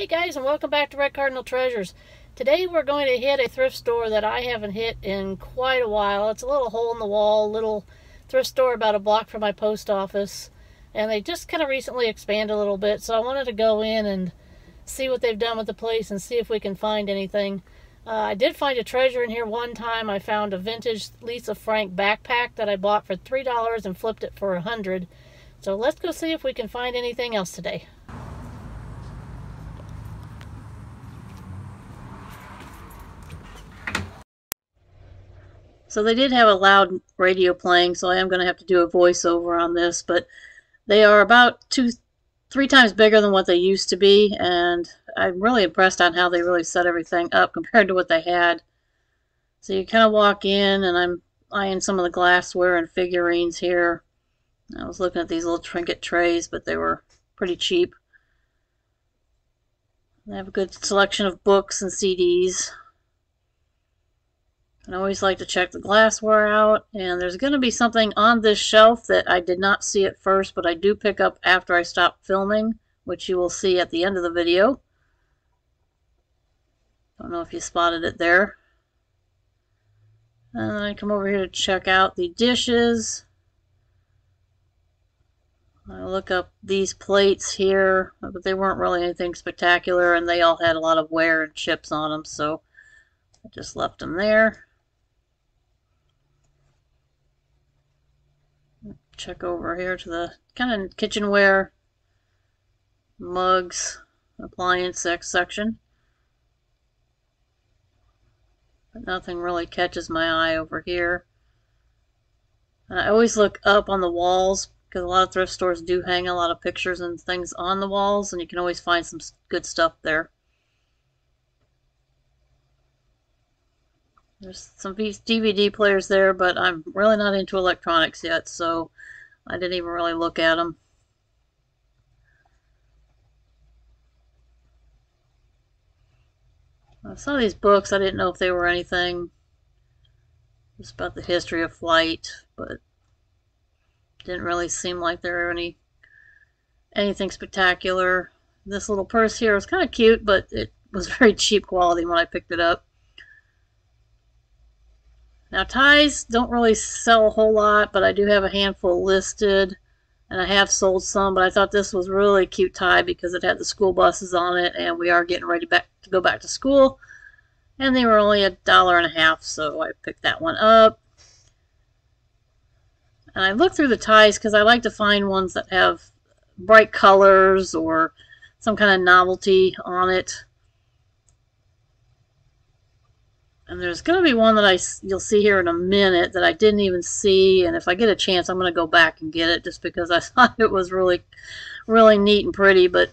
Hey guys, and welcome back to Red Cardinal Treasures. Today we're going to hit a thrift store that I haven't hit in quite a while. It's a little hole in the wall, little thrift store about a block from my post office. And they just kind of recently expanded a little bit, so I wanted to go in and see what they've done with the place and see if we can find anything. I did find a treasure in here one time. I found a vintage Lisa Frank backpack that I bought for $3 and flipped it for $100. So let's go see if we can find anything else today. So they did have a loud radio playing, so I am going to have to do a voiceover on this, but they are about 3 times bigger than what they used to be, and I'm really impressed on how they really set everything up compared to what they had. So you kind of walk in, and I'm eyeing some of the glassware and figurines here. I was looking at these little trinket trays, but they were pretty cheap. They have a good selection of books and CDs. I always like to check the glassware out, and there's going to be something on this shelf that I did not see at first, but I do pick up after I stop filming, which you will see at the end of the video. Don't know if you spotted it there. And then I come over here to check out the dishes. I look up these plates here, but they weren't really anything spectacular, and they all had a lot of wear and chips on them, so I just left them there. Check over here to the kind of kitchenware, mugs, appliance section. But nothing really catches my eye over here. And I always look up on the walls because a lot of thrift stores do hang a lot of pictures and things on the walls, and you can always find some good stuff there. There's some DVD players there, but I'm really not into electronics yet, so I didn't even really look at them. Some of these books, I didn't know if they were anything just about the history of flight, but didn't really seem like there were anything spectacular. This little purse here was kind of cute, but it was very cheap quality when I picked it up. Now, ties don't really sell a whole lot, but I do have a handful listed, and I have sold some, but I thought this was really a cute tie because it had the school buses on it, and we are getting ready to go back to school, and they were only $1.50, so I picked that one up. And I looked through the ties because I like to find ones that have bright colors or some kind of novelty on it. And there's going to be one that you'll see here in a minute that I didn't even see, and if I get a chance I'm going to go back and get it just because I thought it was really, really neat and pretty, but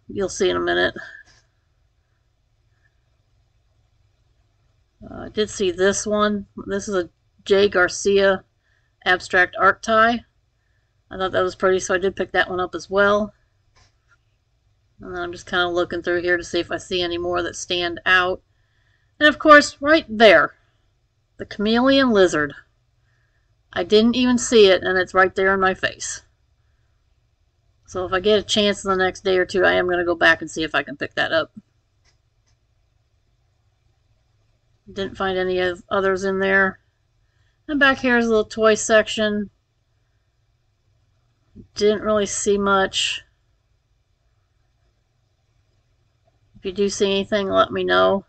you'll see in a minute. I did see this one. This is a J. Garcia abstract art tie. I thought that was pretty, so I did pick that one up as well. And then I'm just kind of looking through here to see if I see any more that stand out. And of course, right there, the chameleon lizard. I didn't even see it, and it's right there in my face. So if I get a chance in the next day or two, I am going to go back and see if I can pick that up. Didn't find any others in there. And back here is a little toy section. Didn't really see much. If you do see anything, let me know.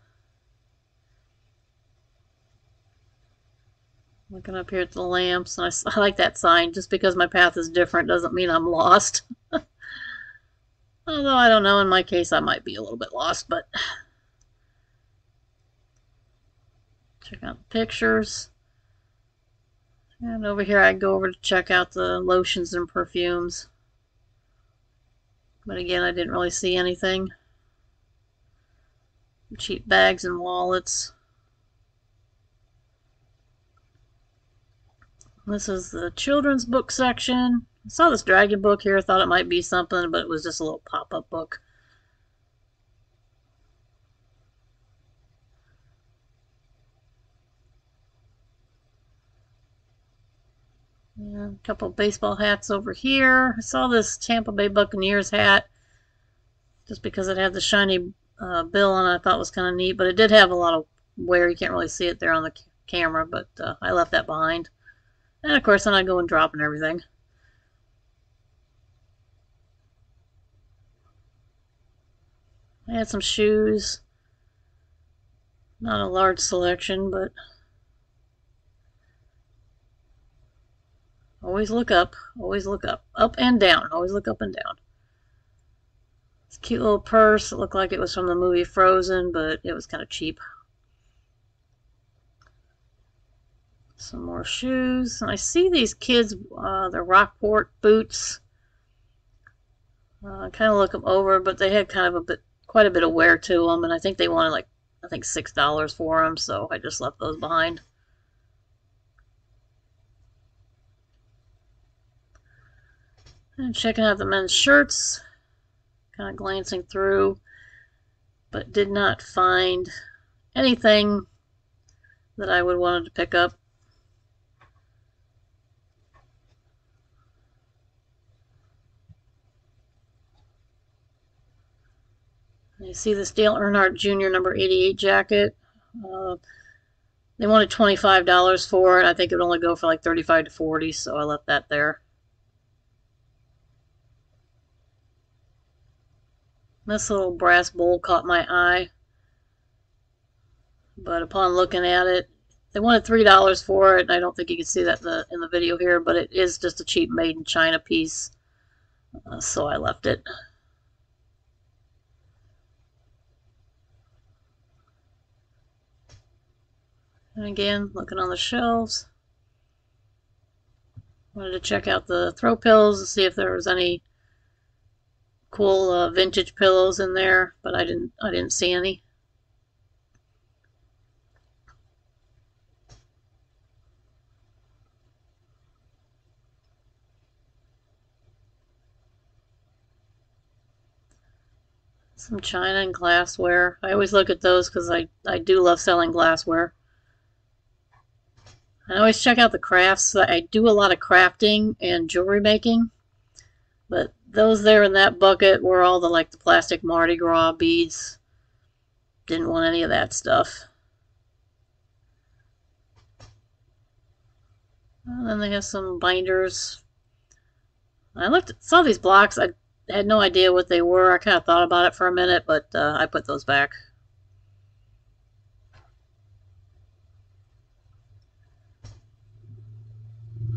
Looking up here at the lamps, and I like that sign. Just because my path is different doesn't mean I'm lost. Although I don't know, in my case I might be a little bit lost, but check out the pictures. And over here I go over to check out the lotions and perfumes. But again, I didn't really see anything. Cheap bags and wallets. This is the children's book section. I saw this dragon book here, thought it might be something, but it was just a little pop-up book. Yeah, a couple of baseball hats over here. I saw this Tampa Bay Buccaneers hat. just because it had the shiny bill on it. I thought was kind of neat, but it did have a lot of wear. You can't really see it there on the camera, but I left that behind. And of course, then I go and drop and everything. I had some shoes. Not a large selection, but always look up. Always look up. Up and down. Always look up and down. This cute little purse. It looked like it was from the movie Frozen, but it was kind of cheap. Some more shoes. And I see these kids, the Rockport boots. I kind of look them over, but they had kind of quite a bit of wear to them, and I think they wanted like, I think $6 for them, so I just left those behind. And checking out the men's shirts, kind of glancing through, but did not find anything that I would want to pick up. You see this Dale Earnhardt Jr. number 88 jacket. They wanted $25 for it. I think it would only go for like 35 to 40, so I left that there. This little brass bowl caught my eye, but upon looking at it, they wanted $3 for it. I don't think you can see that in the video here, but it is just a cheap made in China piece, so I left it. And again, looking on the shelves, wanted to check out the throw pillows to see if there was any cool vintage pillows in there, but I didn't see any. Some china and glassware. I always look at those because I do love selling glassware. I always check out the crafts. I do a lot of crafting and jewelry making, but those there in that bucket were all the plastic Mardi Gras beads. Didn't want any of that stuff. And then they have some binders. I saw these blocks. I had no idea what they were. I kind of thought about it for a minute, but I put those back.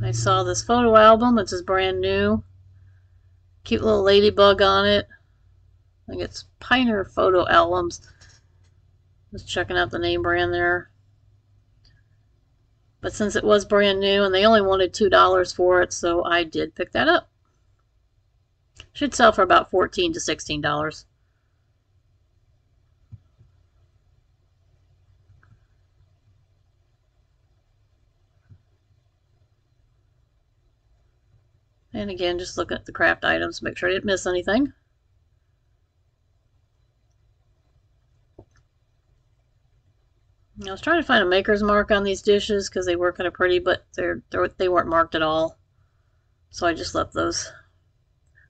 I saw this photo album, which is brand new. Cute little ladybug on it. I think it's Pioneer Photo Albums. Just checking out the name brand there. But since it was brand new and they only wanted $2 for it, so I did pick that up. Should sell for about $14 to $16. And again, just looking at the craft items, make sure I didn't miss anything. I was trying to find a maker's mark on these dishes because they were kind of pretty, but they weren't marked at all. So I just left those.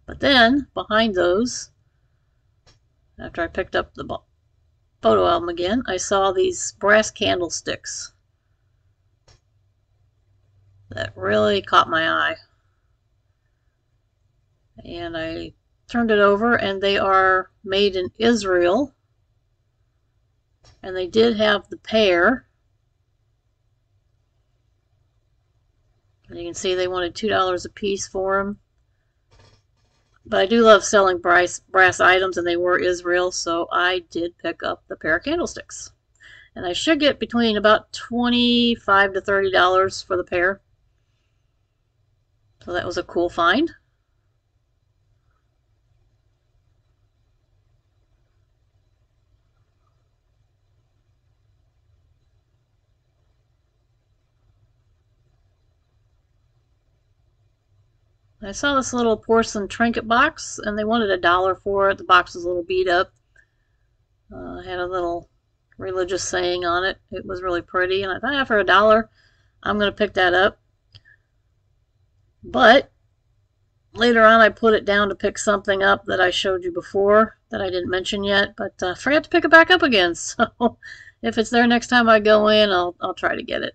But then, behind those, after I picked up the photo album again, I saw these brass candlesticks that really caught my eye. And I turned it over, and they are made in Israel. And they did have the pair. And you can see they wanted $2 a piece for them. But I do love selling brass items, and they were Israel, so I did pick up the pair of candlesticks. And I should get between about $25 to $30 for the pair. So that was a cool find. I saw this little porcelain trinket box, and they wanted $1 for it. The box was a little beat up. Had a little religious saying on it. It was really pretty, and I thought, for $1, I'm going to pick that up. But later on I put it down to pick something up that I showed you before that I didn't mention yet, but forgot to pick it back up again. So if it's there next time I go in, I'll try to get it.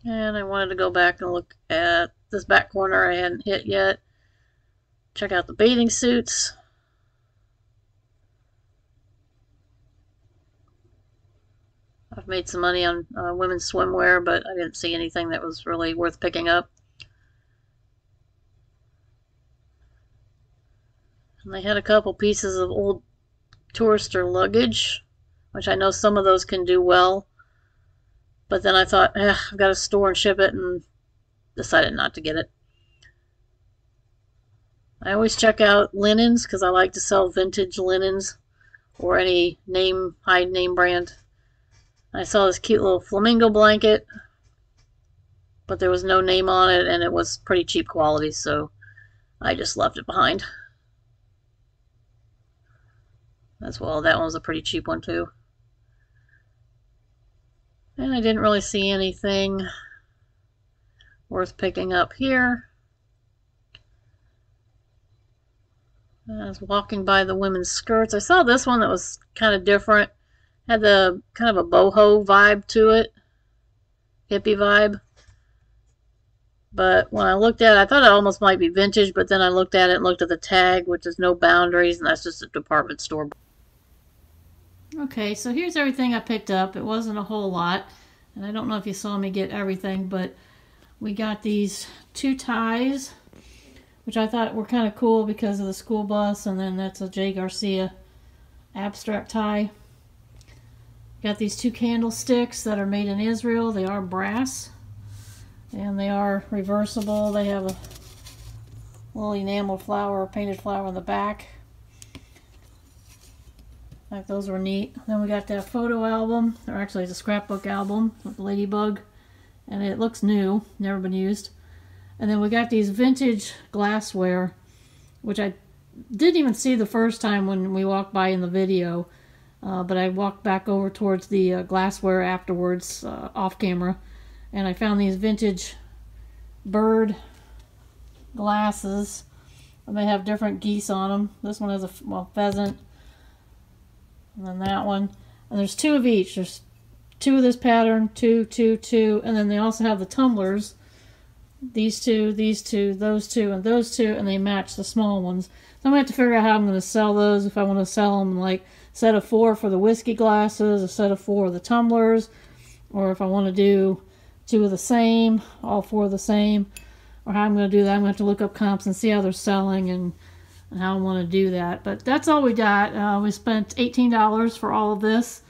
And I wanted to go back and look at this back corner I hadn't hit yet. Check out the bathing suits. I've made some money on women's swimwear, but I didn't see anything that was really worth picking up. And they had a couple pieces of old tourister luggage, which I know some of those can do well. But then I thought, I've got to store and ship it, and decided not to get it. I always check out linens because I like to sell vintage linens or any high name brand. I saw this cute little flamingo blanket, but there was no name on it, and it was pretty cheap quality, so I just left it behind. As well, that one was a pretty cheap one too. And I didn't really see anything worth picking up here. I was walking by the women's skirts. I saw this one that was kind of different. Had the kind of a boho vibe to it. Hippie vibe. But when I looked at it, I thought it almost might be vintage, but then I looked at it and looked at the tag, which is no boundaries, and that's just a department store. Okay, so here's everything I picked up. It wasn't a whole lot, and I don't know if you saw me get everything, but we got these 2 ties, which I thought were kind of cool because of the school bus, and then that's a J. Garcia abstract tie. Got these 2 candlesticks that are made in Israel. They are brass, and they are reversible. They have a little enamel flower, painted flower on the back. I thought those were neat. Then we got that photo album, or actually it's a scrapbook album with Ladybug, and it looks new, never been used. And then we got these vintage glassware, which I didn't even see the first time when we walked by in the video, but I walked back over towards the glassware afterwards, off camera, and I found these vintage bird glasses, and they have different geese on them. This one has a pheasant, and then that one, and there's 2 of each. There's 2 of this pattern, 2, 2, 2, and then they also have the tumblers. These 2, these 2, those 2, and those 2, and they match the small ones. So I'm going to have to figure out how I'm going to sell those. If I want to sell them like a set of 4 for the whiskey glasses, a set of 4 of the tumblers, or if I want to do 2 of the same, all 4 of the same, or how I'm going to do that. I'm going to have to look up comps and see how they're selling and how I want to do that. But that's all we got. We spent $18 for all of this.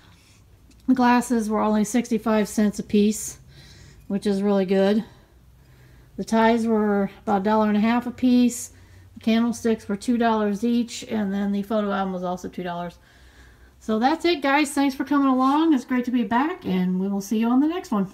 The glasses were only 65 cents a piece, which is really good. The ties were about $1.50 a piece. The candlesticks were $2 each, and then the photo album was also $2. So that's it, guys. Thanks for coming along. It's great to be back, and we will see you on the next one.